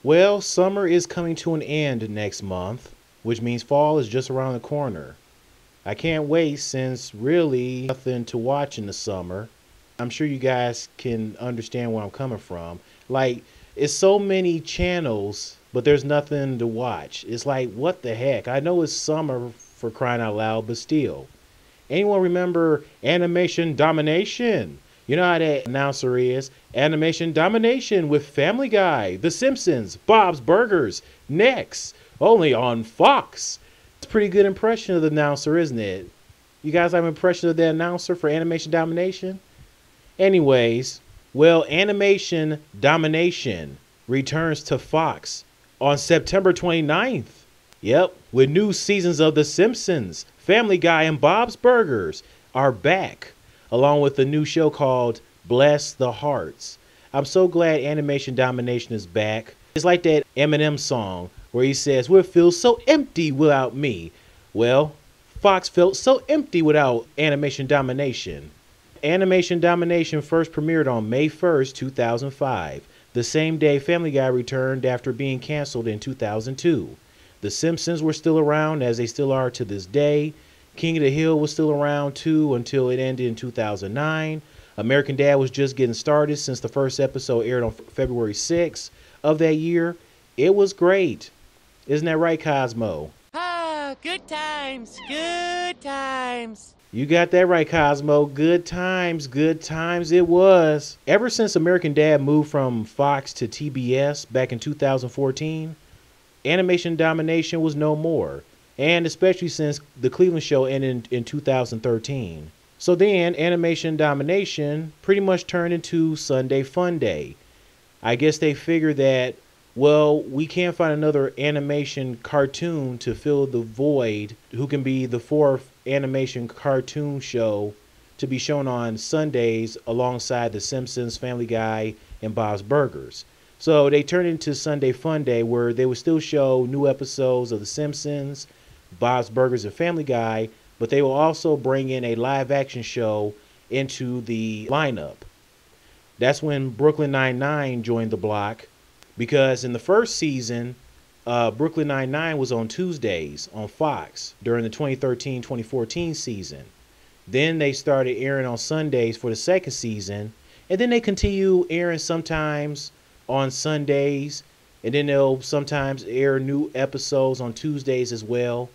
Well, summer is coming to an end next month, which means fall is just around the corner. I can't wait since really nothing to watch in the summer. I'm sure you guys can understand where I'm coming from. Like, it's so many channels, but there's nothing to watch. It's like, what the heck? I know it's summer for crying out loud, but still. Anyone remember Animation Domination? You know how that announcer is. Animation Domination with Family Guy, The Simpsons, Bob's Burgers, next, only on Fox. It's a pretty good impression of the announcer, isn't it? You guys have an impression of the announcer for Animation Domination? Anyways, well, Animation Domination returns to Fox on September 29th. Yep, with new seasons of The Simpsons, Family Guy, and Bob's Burgers are back, along with a new show called Bless the Hearts. I'm so glad Animation Domination is back. It's like that Eminem song where he says, "We'll feel so empty without me." Well, Fox felt so empty without Animation Domination. Animation Domination first premiered on May 1st, 2005, the same day Family Guy returned after being canceled in 2002. The Simpsons were still around, as they still are to this day. King of the Hill was still around too until it ended in 2009. American Dad was just getting started since the first episode aired on February 6th of that year. It was great. Isn't that right, Cosmo? Ah, good times, good times. You got that right, Cosmo. Good times it was. Ever since American Dad moved from Fox to TBS back in 2014, Animation Domination was no more. And especially since the Cleveland show ended in 2013. So then Animation Domination pretty much turned into Sunday Fun Day. I guess they figured that, well, we can't find another animation cartoon to fill the void who can be the fourth animation cartoon show to be shown on Sundays alongside The Simpsons, Family Guy, and Bob's Burgers. So they turned into Sunday Fun Day, where they would still show new episodes of The Simpsons, Bob's Burgers, and Family Guy, but they will also bring in a live action show into the lineup. That's when Brooklyn Nine-Nine joined the block, because in the first season, Brooklyn Nine-Nine was on Tuesdays on Fox during the 2013-2014 season. Then they started airing on Sundays for the second season, and then they continue airing sometimes on Sundays, and then they'll sometimes air new episodes on Tuesdays as well.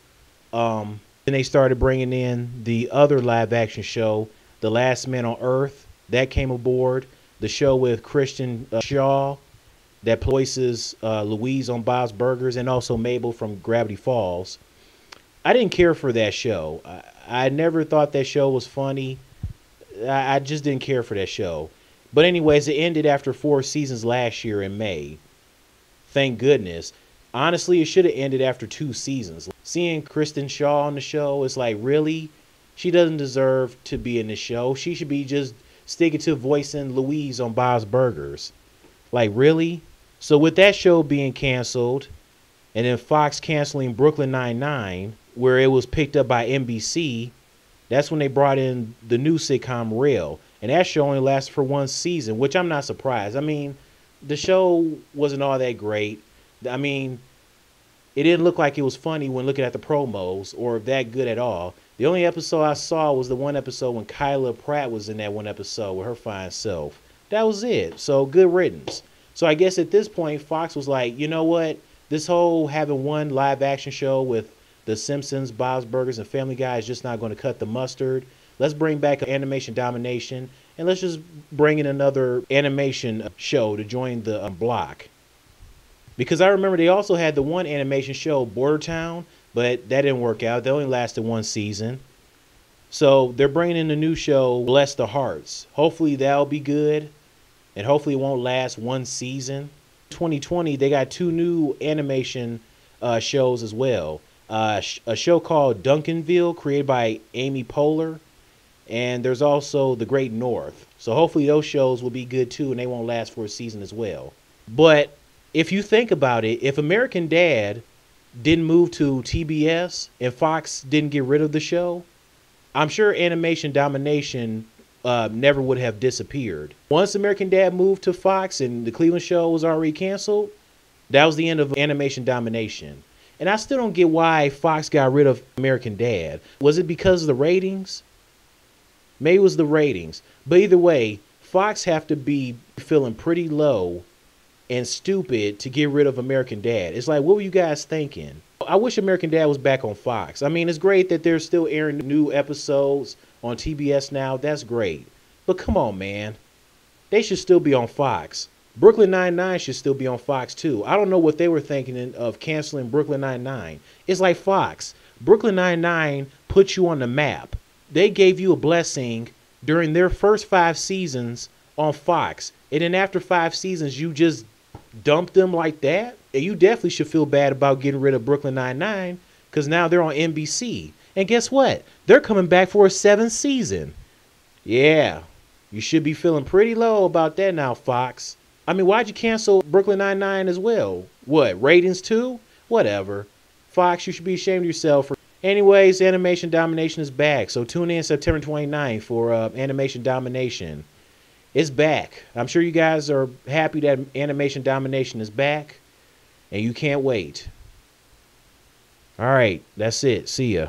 Then they started bringing in the other live action show, The Last Man on Earth. That came aboard. The show with Christian Shaw that voices Louise on Bob's Burgers, and also Mabel from Gravity Falls. I didn't care for that show. I never thought that show was funny. I just didn't care for that show. But anyways, it ended after 4 seasons last year in May. Thank goodness. Honestly, it should have ended after 2 seasons. Seeing Kristen Shaw on the show, it's like, really? She doesn't deserve to be in the show. She should be just sticking to voicing Louise on Bob's Burgers. Like, really? So with that show being canceled, and then Fox canceling Brooklyn Nine-Nine, where it was picked up by NBC, that's when they brought in the new sitcom Real. And that show only lasted for 1 season, which I'm not surprised. I mean, the show wasn't all that great. I mean, it didn't look like it was funny when looking at the promos, or that good at all. The only episode I saw was the one episode when Kyla Pratt was in that one episode with her fine self. That was it. So good riddance. So I guess at this point, Fox was like, you know what? This whole having one live action show with The Simpsons, Bob's Burgers, and Family Guy is just not going to cut the mustard. Let's bring back Animation Domination, and let's just bring in another animation show to join the block. Because I remember they also had the one animation show, Border Town, but that didn't work out. They only lasted 1 season. So they're bringing in a new show, Bless the Hearts. Hopefully that'll be good, and hopefully it won't last 1 season. 2020, they got 2 new animation shows as well. A show called Duncanville, created by Amy Poehler, and there's also The Great North. So hopefully those shows will be good too, and they won't last for a season as well. But if you think about it, if American Dad didn't move to TBS and Fox didn't get rid of the show, I'm sure Animation Domination never would have disappeared. Once American Dad moved to Fox and the Cleveland show was already canceled, That was the end of Animation Domination. And I still don't get why Fox got rid of American Dad. Was it because of the ratings? Maybe it was the ratings. But either way, Fox have to be feeling pretty low and stupid to get rid of American Dad. It's like, what were you guys thinking? I wish American Dad was back on Fox. I mean, it's great that they're still airing new episodes on TBS now. That's great. But come on, man. They should still be on Fox. Brooklyn Nine-Nine should still be on Fox too. I don't know what they were thinking of canceling Brooklyn Nine-Nine. It's like Fox. Brooklyn Nine-Nine put you on the map. They gave you a blessing during their first 5 seasons on Fox. And then after 5 seasons, you just dumped them like that? And you definitely should feel bad about getting rid of Brooklyn Nine-Nine because now they're on NBC. And guess what? They're coming back for a 7th season. Yeah, you should be feeling pretty low about that now, Fox. I mean, why'd you cancel Brooklyn Nine-Nine as well? What, ratings too? Whatever. Fox, you should be ashamed of yourself. Anyways, Animation Domination is back. So tune in September 29th for Animation Domination. It's back. I'm sure you guys are happy that Animation Domination is back. And you can't wait. All right, that's it. See ya.